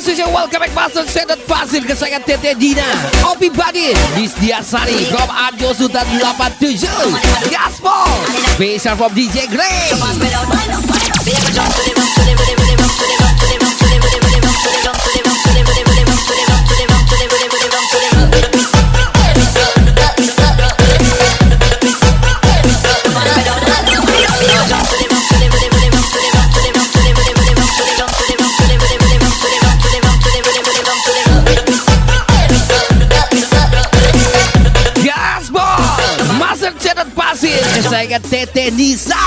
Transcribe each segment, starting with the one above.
Maksudnya welcome back Master Sedat Pasir kesayangan Tete Dina Opi Badin Disdia Sari From Arjo Sultan 87 Gaspol Special from DJ Grey. Saya Tete Nisa.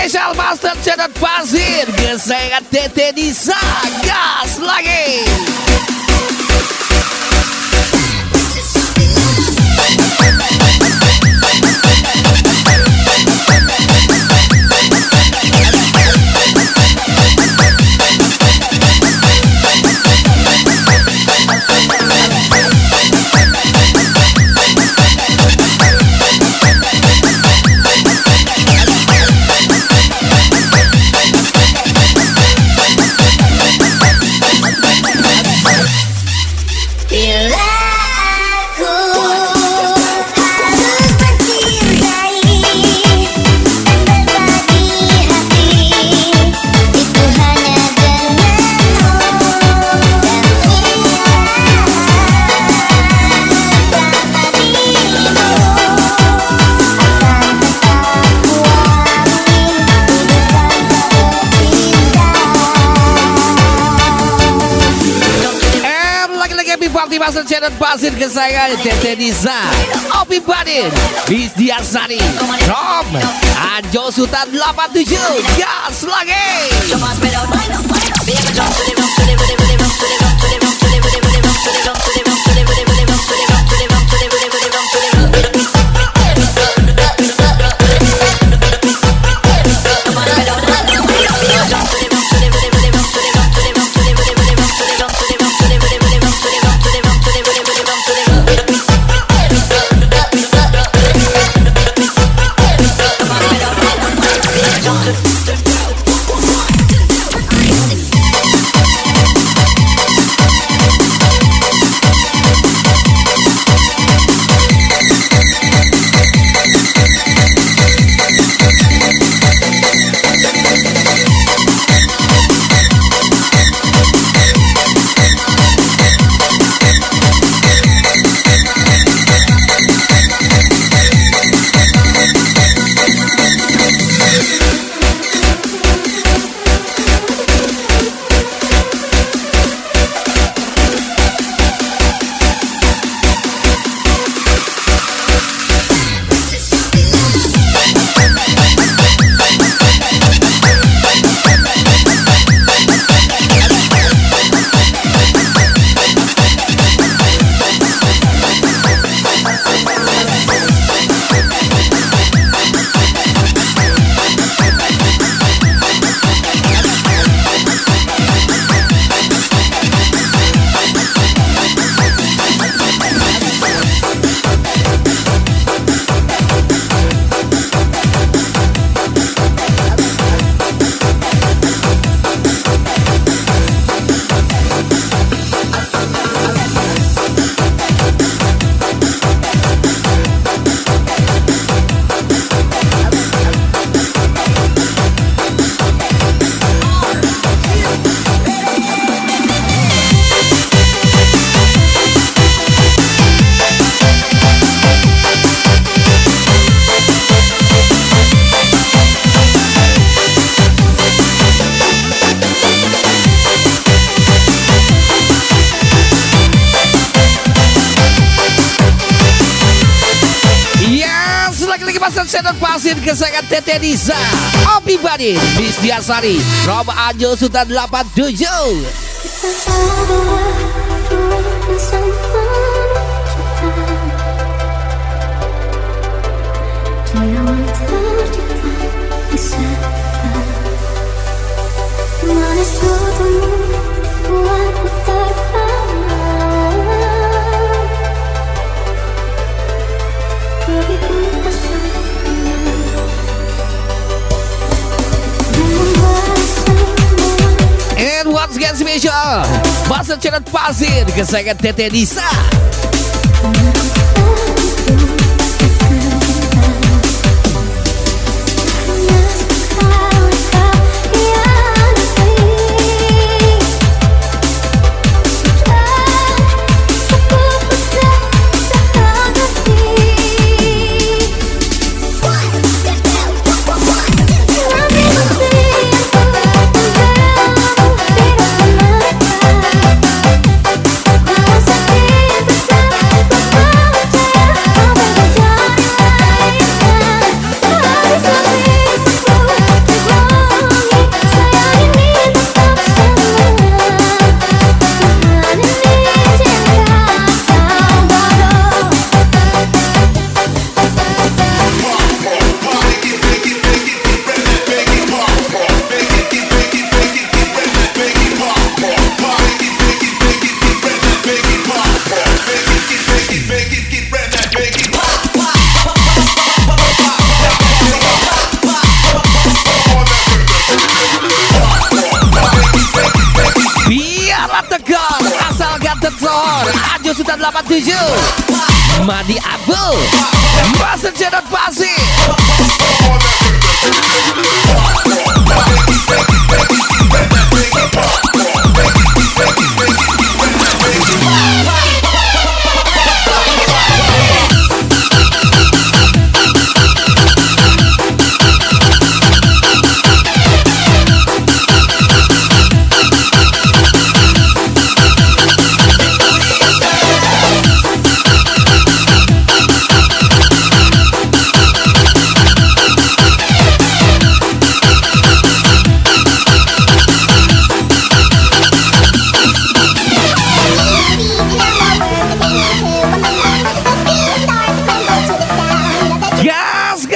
Spesial Master Sedat Pasir kesayangan Tete Nisa. Gas lagi. Master Sedat Pasir kesayangan Tete Nisa Opi Badin Disdia Sari From Arjo Sultan 87. Gas lagi. Sedot Pasir kesayangan Tete Nisa, Opi Badin, Disdiasari, Rob Ajo Sultan 87. And once again special Master Sedot Pasir kesayangan Tete Nisa. Ajo Sultan 87, Madi Abu, Master Sedot Pasir.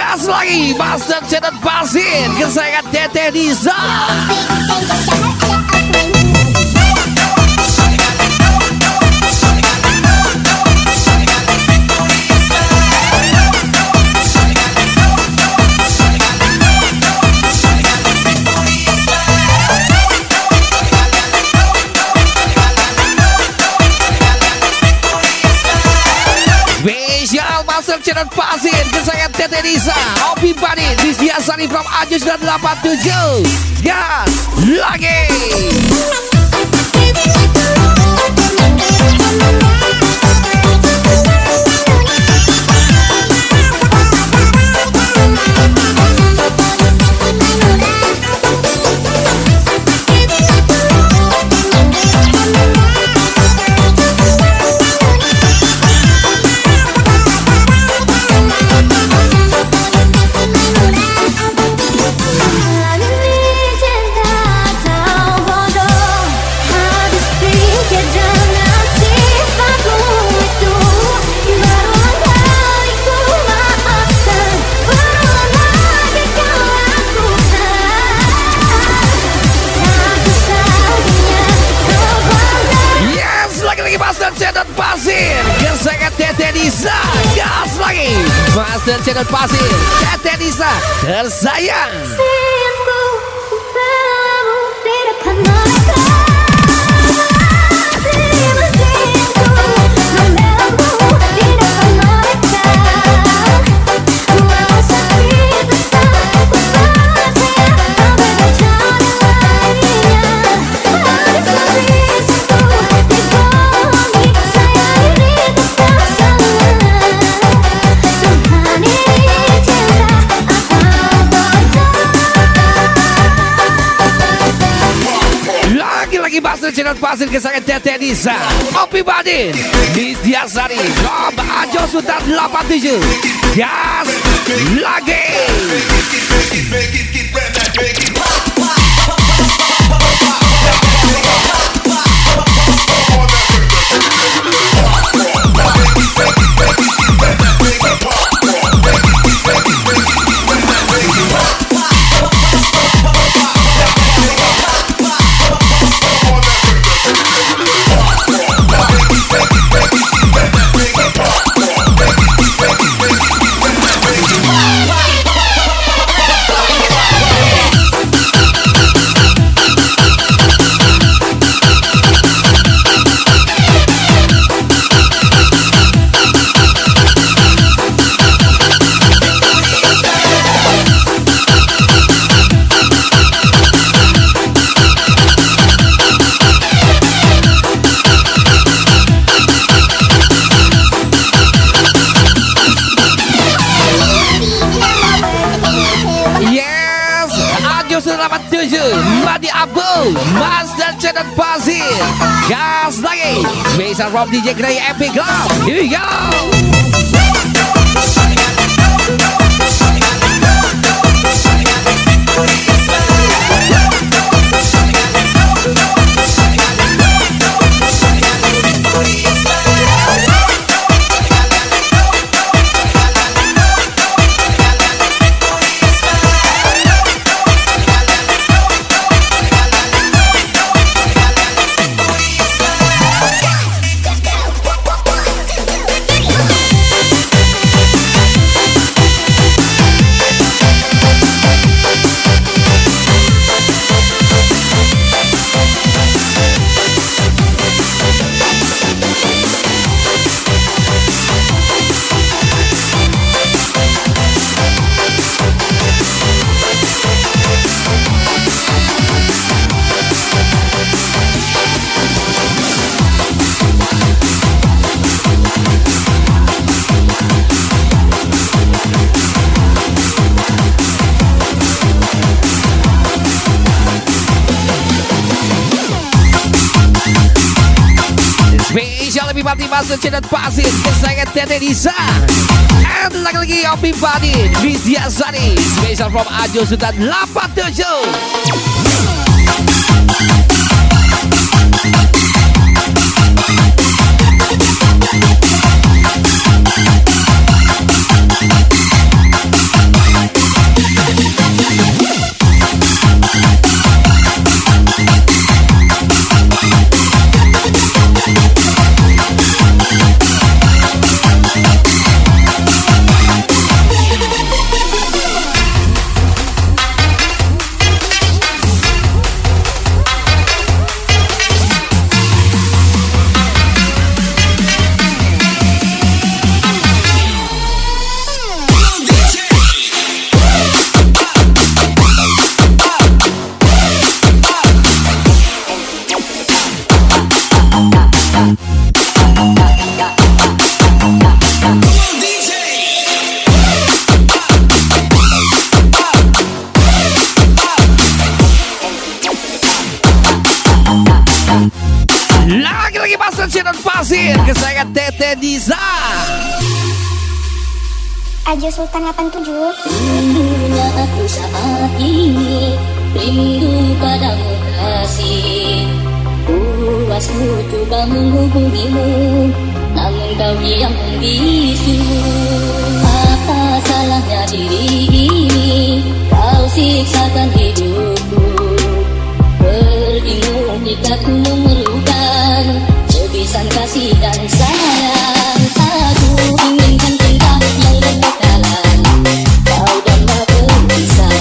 Gas lagi Master Sedot Pasir kesayangan Tete Nisa. Spesial Master Sedot Pasir kesayangan Tete Nisa, Opi Badin, Disdiasari from Ajo Sultan 87. Gas lagi. Master Sedot Pasir kesayangan Tete Nisa. Gas lagi Master Sedot Pasir, Tete Nisa tersayang. Master Sedot Pasir kesayangan Tete Nisa, Opi Badin, Disdiasari, Rob Ajo Sultan 87. Gas lagi. Madi Abu, Master Channel Pasir, gas lagi, Special from DJ Gray Epic Club. Here we go. Spesial lebih mati Master Channel Pasir, kesayangan Tete Nisa. And lagi-lagi Opi Badi, Rizdia Sari. Spesial from Ajo Sultan 87. Lagi-lagi Master Channel Pasir, kesayangan Tete Nisa. Ajo Sultan 87. Rindunya aku saat ini, rindu padamu kasih. Puasku coba menghubungimu, namun kau yang membisu. Apa salahnya diri ini, kau siksakan hidupku. Pergimu jika ku memerlukan sebisan kasih dan sayang. Aku inginkan cinta yang lebih dalam, kau dan aku berpisah.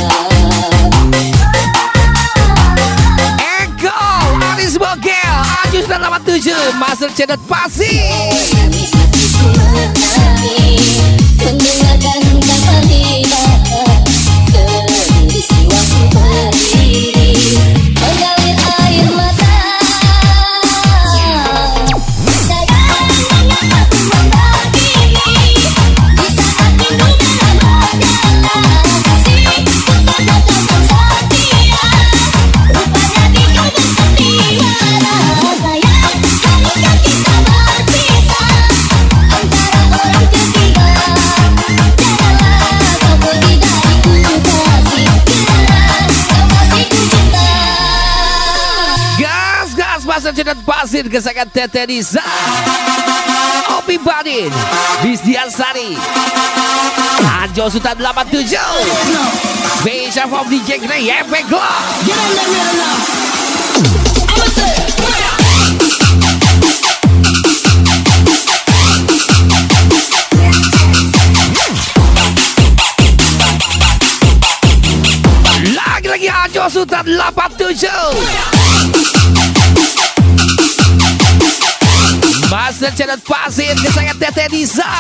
Eko, Aris Bogel, Ajus dan 87, Master Channel Pasir. Bisa disenangi mendengarkan kata lidah dari siwaku berdiri mengalir air mata. Sayang, mengapa ku membagini di saat rindu dalam adalah kasih. Ku tetap setia, rupanya di kau bersandiwara. Sayang, haruskah kita berpisah antara orang ketiga? masa cedat pasir kesayangan Tete Nisa, Opi Badin, Disdiasari, Anjo Sultan 87, Special from DJ Grey, Epic Club. Get in the middle now. I'ma say, fire. Lagi Anjo Sultan 87, masa cedat pasir kesayangan Tete Nisa.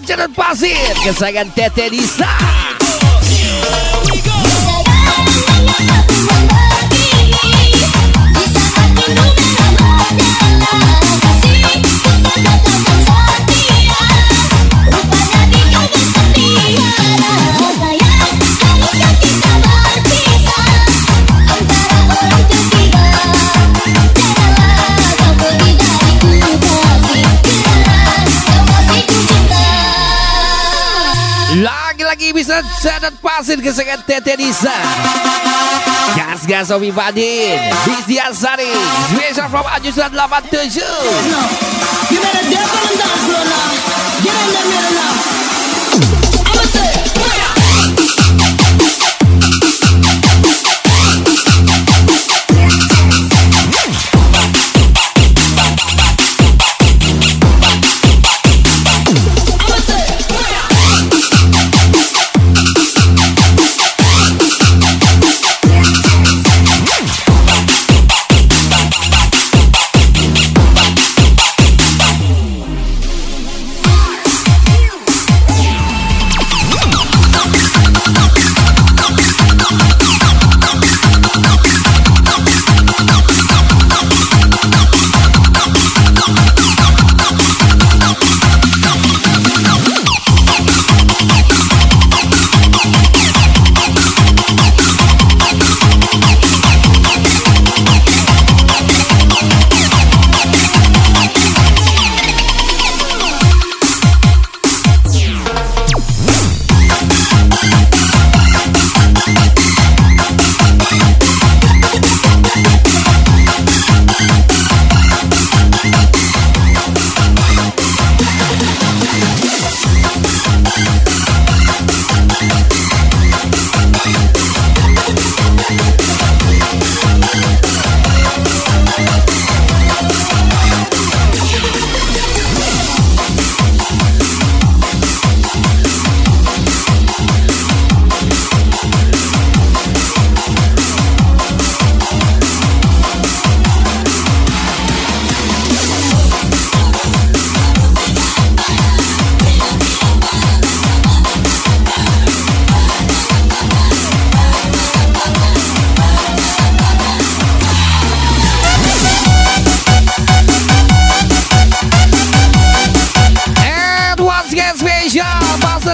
Cedat pasir kesayangan Tete Nisa. Lagi bisa cedat pasir kesayangan Tete Nisa. Gas Opi Badin, Disdiasari, Special from Anjo Sultan 87. You better dance on the dance floor now. Get in the middle now. I'ma say, fire.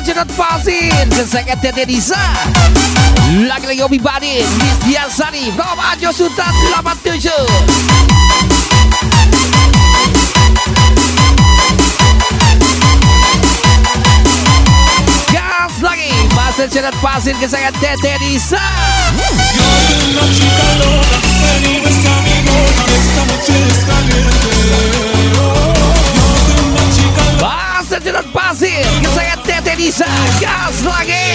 Cedat pasir kesayangan Tete Nisa. Lagi Opi Badin, Disdiasari, from Anjo Sultan 87. Gas lagi, masa cedat pasir kesayangan Tete Nisa. Masa cedat pasir kesayangan Tete Nisa. Gas lagi.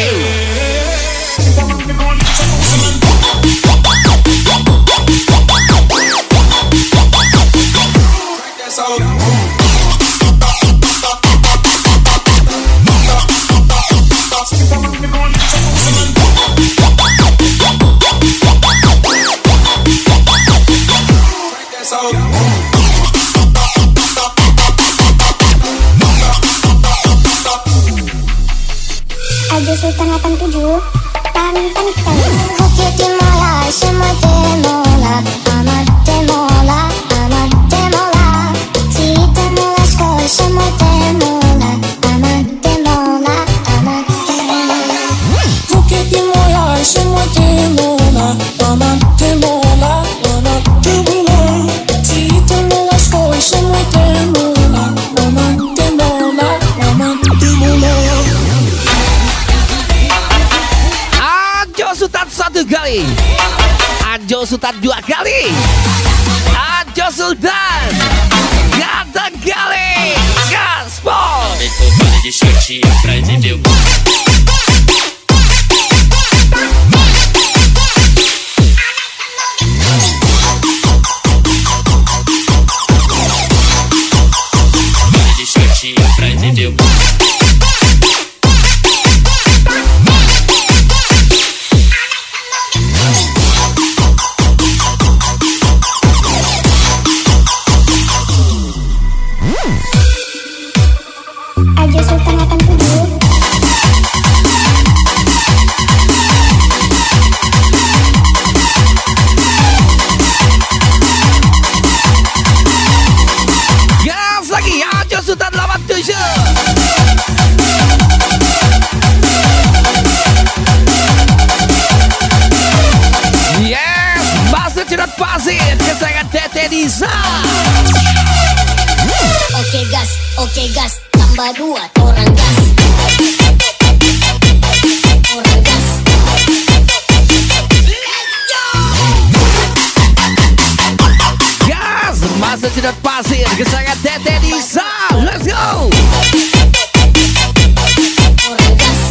Anjo Sultan 87 Tantan. Anjo Sultan 2 kali. Anjo Sultan kata kali gaspol. Para de shortinho pra entender. Para de shortinho pra entender. Ajo Sultan 87. Gas lagi Anjo Sultan 87. Yes, masuk cerut pasir kesayangan Tete Nisa. Oke gas, tambah 2 orang gas. Orang gas. Gas, masuk cerut pasir kesayangan Tete Nisa. Let's go. Orang gas.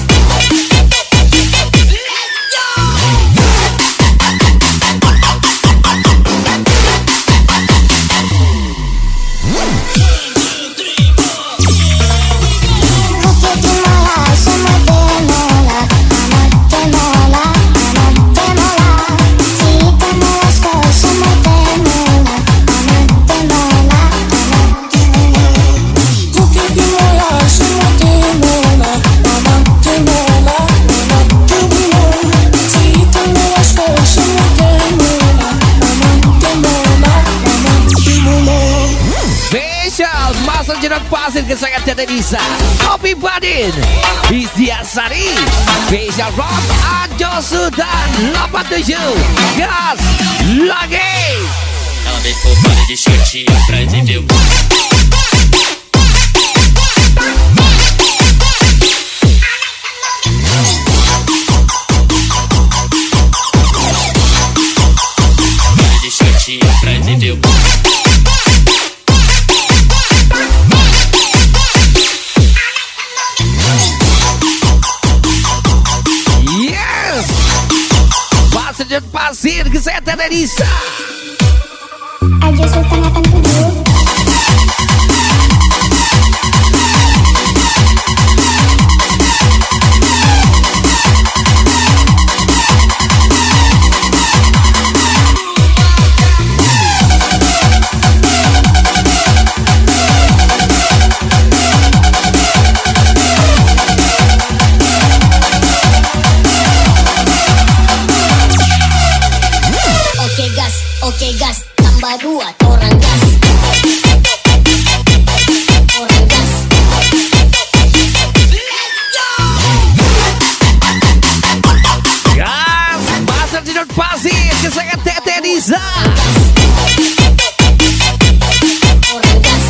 Spesial masuk cerut pasir kesayangan Tete Nisa. Kopi Badin Isdiasari. Spesial Rock Anjo Sultan 87. Gas lagi. Ela vem com para de shortinho pra entender. Para de shortinho pra entender. Yes. Masuk cerut pasir kesayangan Tete Nisa. Ajo Sultan 87. Oke gas, tambah 2 orang gas. Orang gas. Gas, masuk cerut pasir kesayangan Tete Nisa. Orang gas.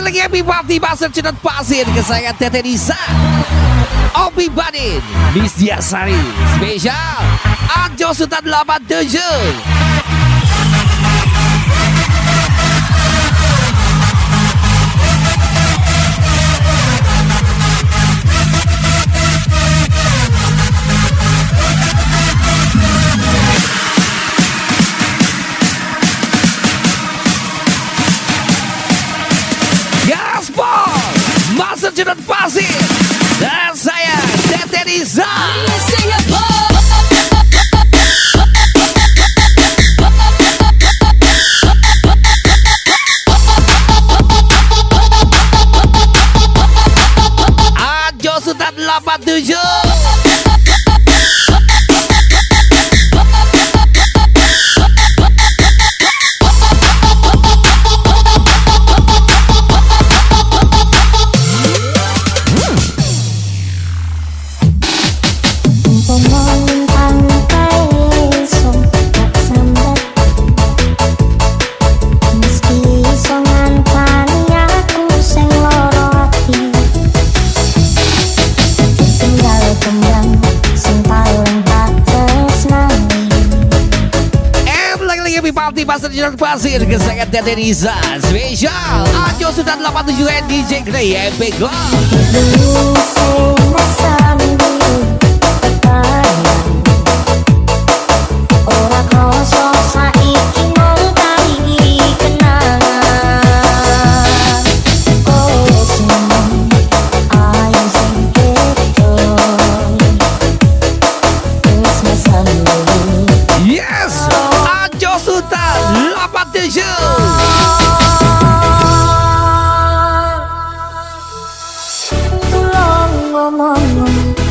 lagi happy party pasar Cenat Pasir kesayangan Tete Nisa, Obi Badin, Miss Diasari, spesial Anjo Sultan 87. Riza. Ajo Sultan 87. Party Pasar Jalan Pasir kesayangan Tete Riza spesial Ajo Sultan 87 and DJ Grey Epic Go.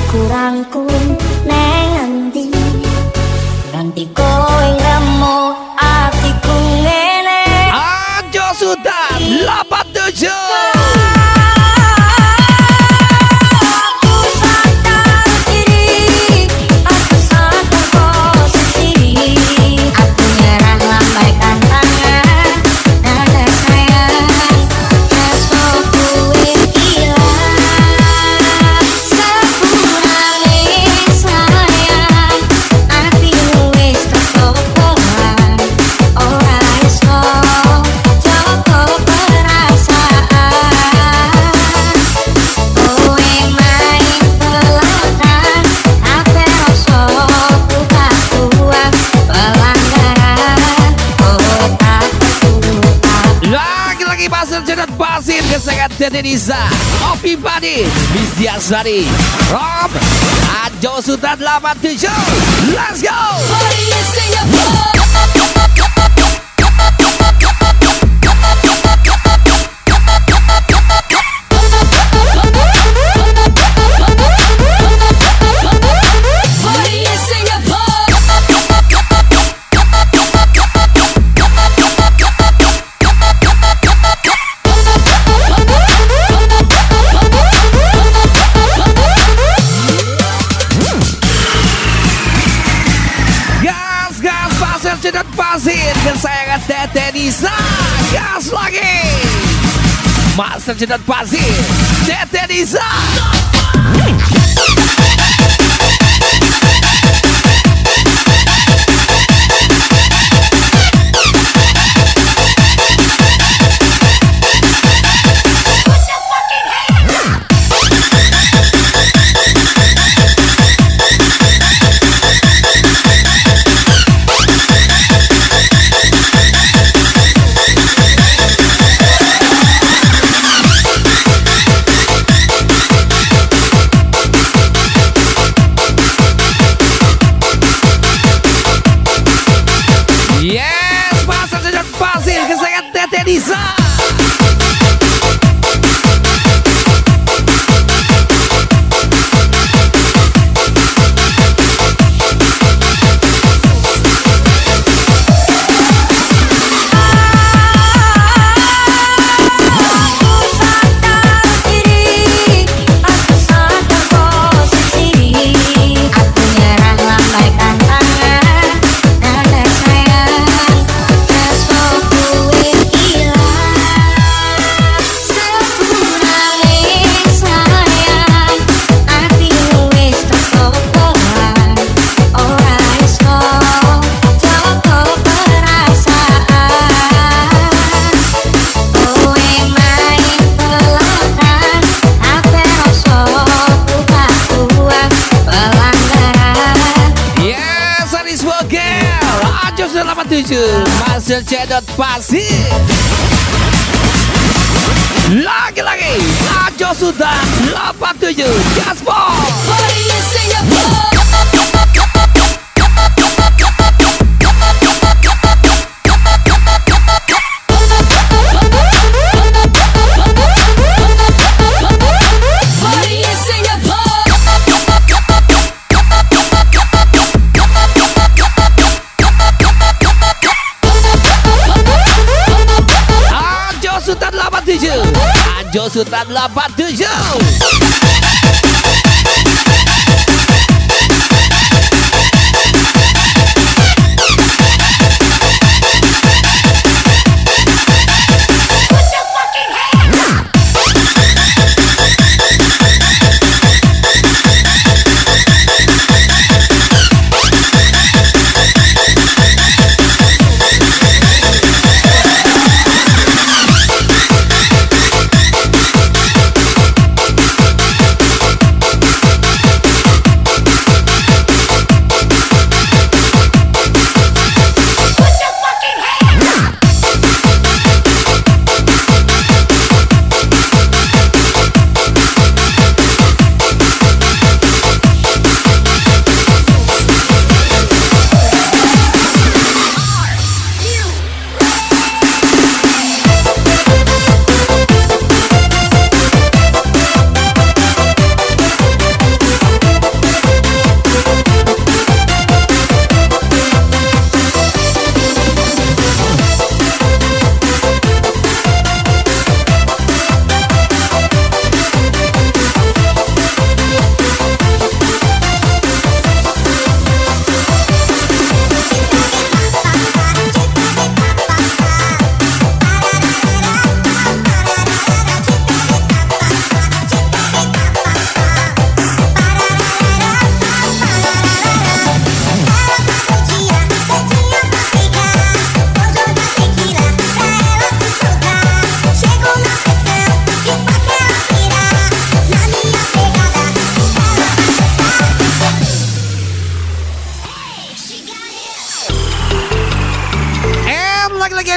Kurangku neng nanti kowe ngremo atiku ngene. Ajo Sultan 87. Jangan pasir kesayangan Tete Riza, Opi Badi, Miss Diasari, Rob, Ajo Sultan 87. Let's go. Jangan pasir kesayangan Tete Riza, gas lagi. Master Jangan pasir Tete Riza. Yes, Master Jangan pasir kesayangan Tete Riza. Masih cedot pasir. Lagi-lagi Ajo Sultan 87. Gaspol. Anjo Sultan 87.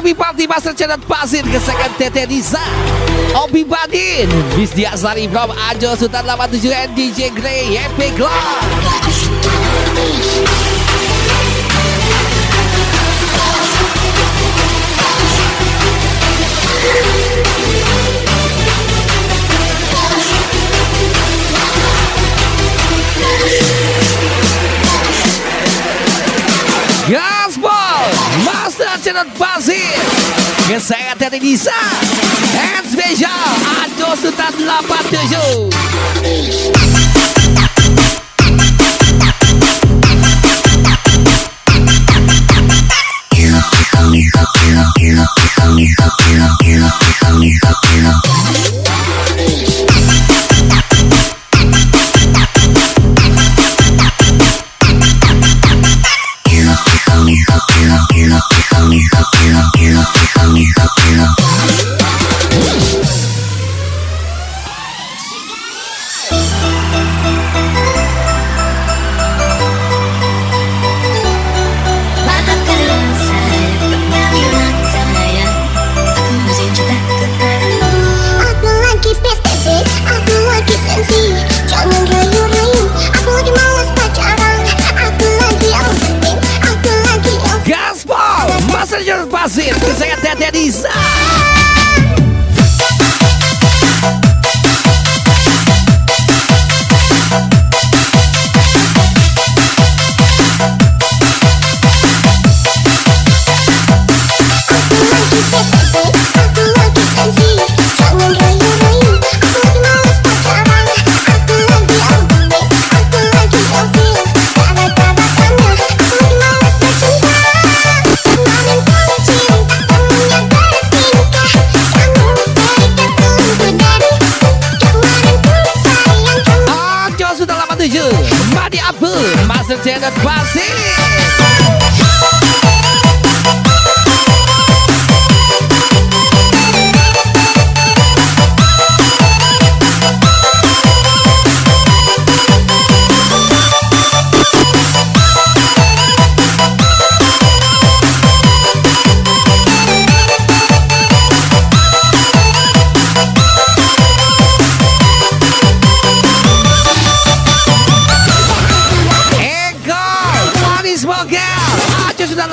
Happy Party Master Channel Pasir kesakan Tete Nisa, Obi Badin, Bis Diasari from Anjo Sultan 87 and DJ Grey Epic Live. Gaspol Master Channel Pasir kesayangan Tete Nisa and special Anjo Sultan 87. Pasir kesayangan Tete Nisa. Madi Abdul Master Channel Pasir.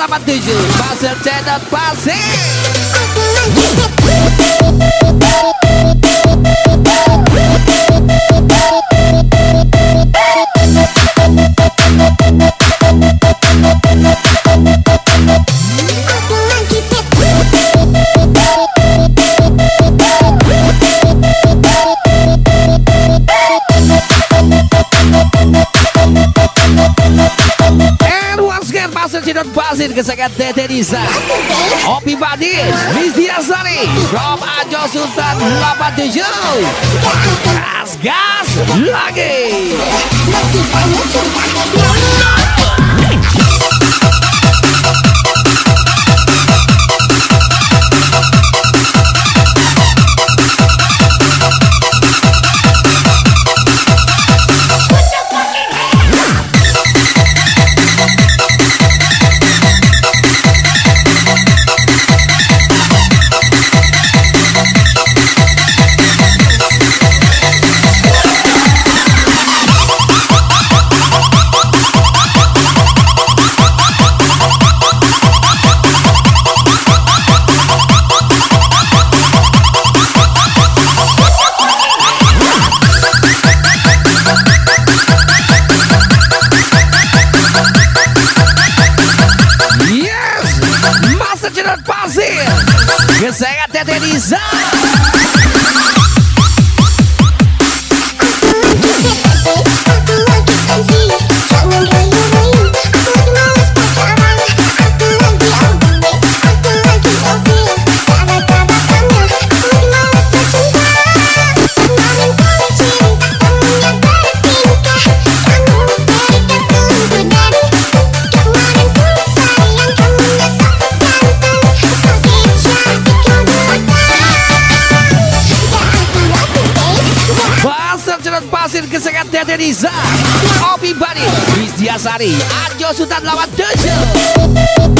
Pasir Cedot Pasir. And once again, Pasir Cedot Pasir kesayangan Tete Nisa, Opi Badin, Miss Diasari, from Ajo Sultan 87. Gas lagi. Pasir kesayangan Tete Nisa. Pasir kesayangan Tete Nisa, Opi Badin, Miss Diasari, Ajo Sultan 87.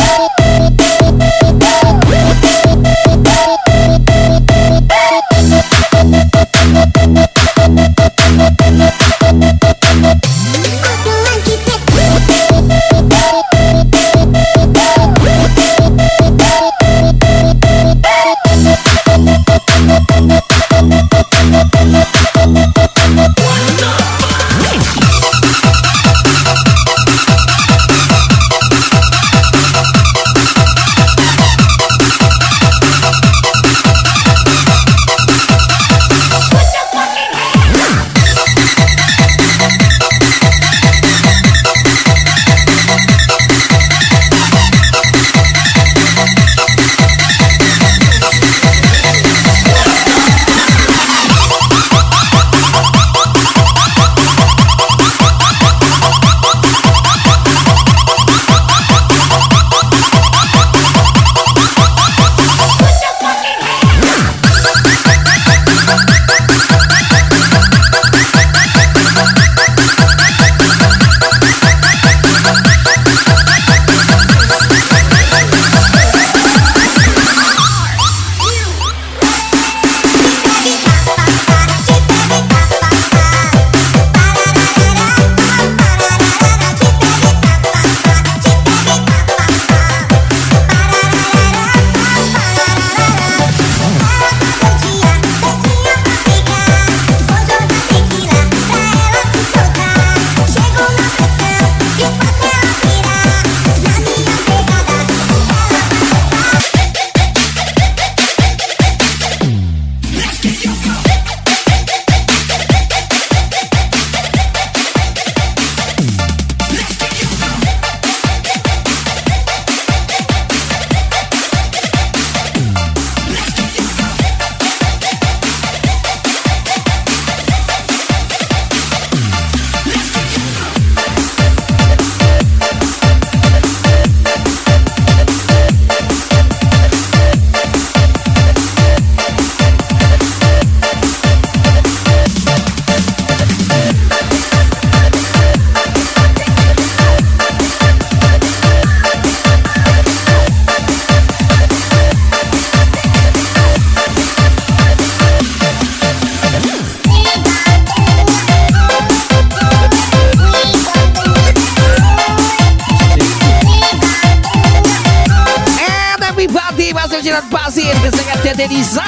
Sedot pasir kesengat Tete Nisa.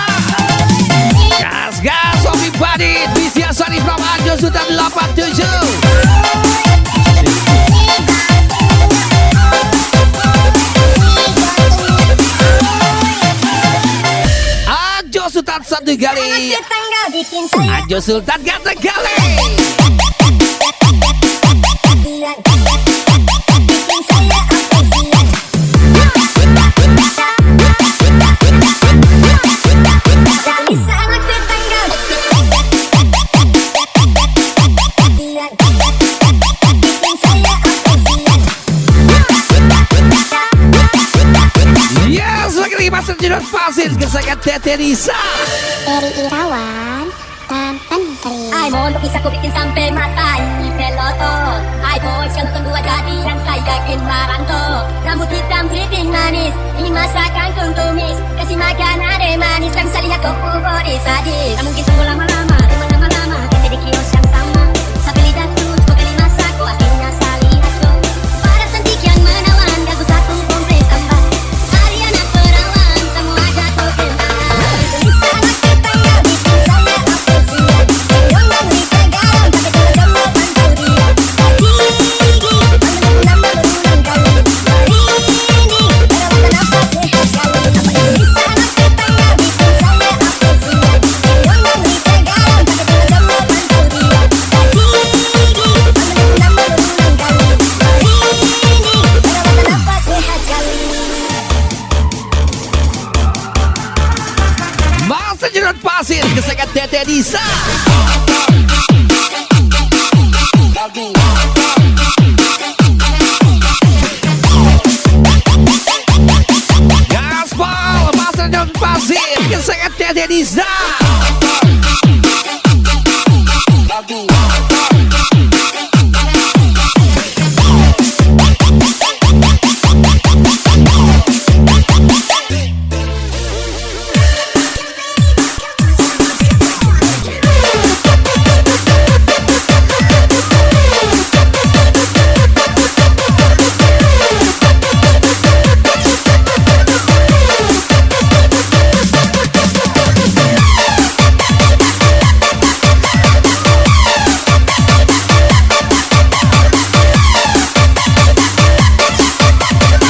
Gas gas Opi Badit Bisya Sari from Anjo Sultan 87. Anjo Sultan satu kali. Anjo Sultan kata kali. Yes, lagi masuk Sedot pasir kesengat Tete Nisa. Eri Irawan dan Menteri. Ay mon, bisa ku bikin sampai mata ini pelotot. Ay boys, kalau kedua jadian saya yakin maranto. Rambut hitam keriting manis, ini masakan kung tumis. Kasih makan ade manis, tak bisa lihat kok body sadis. Tak mungkin tunggu lama-lama, memang lama-lama. Kita di kios yang sama, sampai lidah terus kau kali masak, kau akhirnya saling acuh. Pada cantik yang menawan, gagu satu kompres sambat. Ariana perawan, semua jatuh kenangan. Bisa anak tetangga, bikin saya apresiat. Yang memberi segaram, tapi kalau kamu bantu dia. Gigi, nambah berulang kali. Hari ini, perawatan apa sehat kali. Apa itu bisa anak tetangga, bikin saya apresiat. Yang memberi segaram, tapi kalau kamu bantu dia. Gigi, nambah berulang kali. Hari ini, perawatan apa sehat kali. Masa Sedot pasir kesengat Tete Nisa. Gaspol Masa Sedot pasir kesengat Tete Nisa.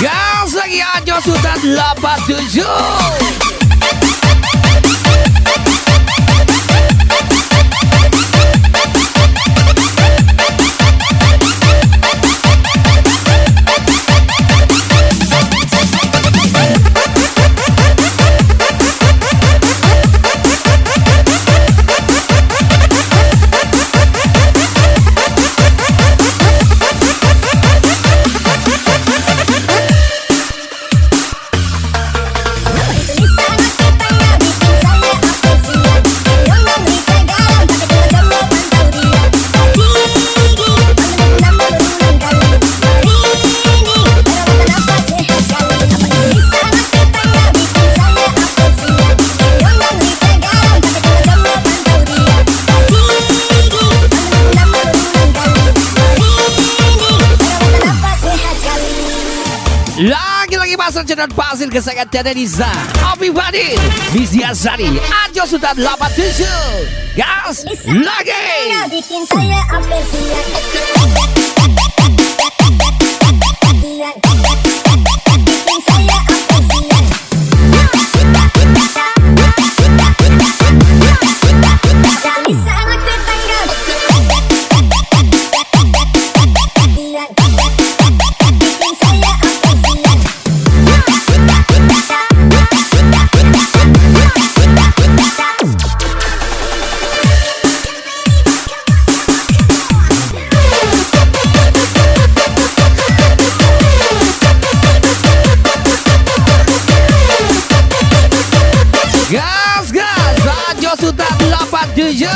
Gas lagi Anjo Sultan 87. Lagi-lagi masuk Sedot pasir kesengat Tete Nisa. Opi Badit Bisya Sari Anjo Sultan 87. Gas lagi. Bikin saya apresiat. Bikin saya apresiat. Tak bisa anak tetangga. Bikin saya apresiat. Gas gas Anjo Sultan 87.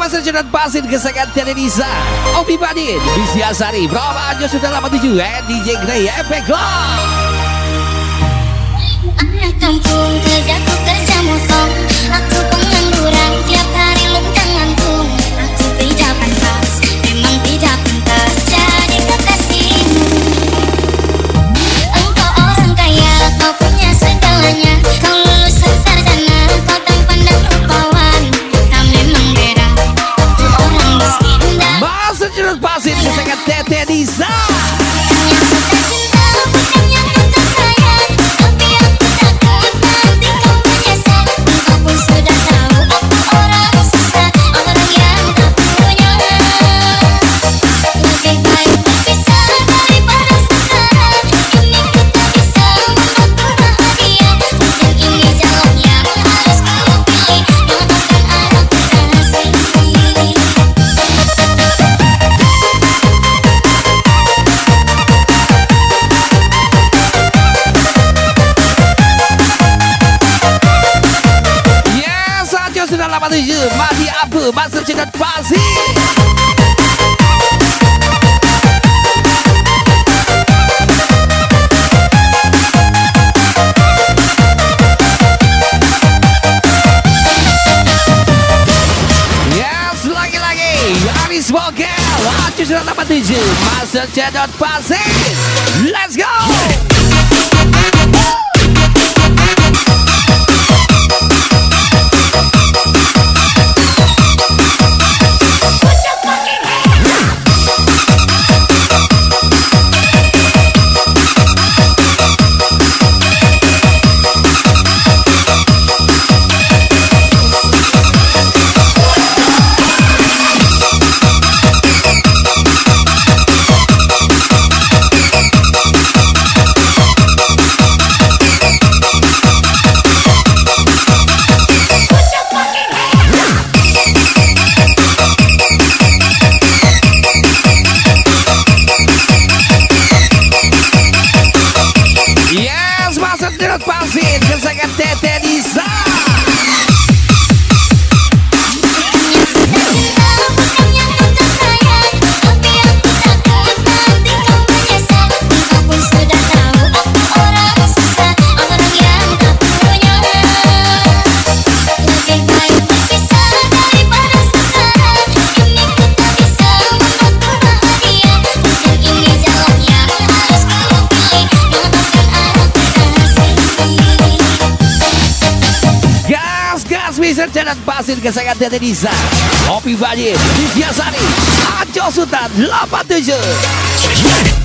Masa Cerdas Pasir kesayangan Teresa Obi Badin Bisi Asari Bro Anjo sudah 87 DJ Grey Efek Anak kampung kerjaku kerja motong. Aku pengangguran tiap hari luntang ngantung. Aku tidak pantas, memang tidak pantas jadi kekasihmu. Engkau orang kaya, kau punya segalanya. Kau lulusan sarjana, kau tampan dan rupawan. Kita memang beda, aku orang miskin dan Masa Cerdas Pasir kesayangan Teresa yang suka cinta bukan yang suka sayang. Tapi aku takut nanti kau menyesal. Engkau pun sudah tahu aku orang susah, orang yang tak punya. Lebih baik berpisah daripada sengsara. Ini kita bisa membuat bahagia. Mungkin ini jalan yang harus kau pilih, yang akan arah kekasih. Yes, Anjo sudah 87 Masih apa Masa Cerdas Pasir Yes, lagi-lagi Aris Vogel Anjo sudah 87 Masa Cerdas Pasir Let's go. Yes, Masa Cerdas Pasir kesayangan Teresa Yang suka cinta bukan yang suka sayang. Tapi aku takut nanti kau menyesal. Engkau pun sudah tahu aku orang susah, orang yang tak punya. Lebih baik berpisah daripada sengsara. Ini kita bisa membuat bahagia. Mungkin ini jalan yang harus kau pilih, yang akan arah kekasih. Gas Masa Cerdas Pasir kesayangan Teresa Obi Badin Bisi Asari Anjo Sultan 87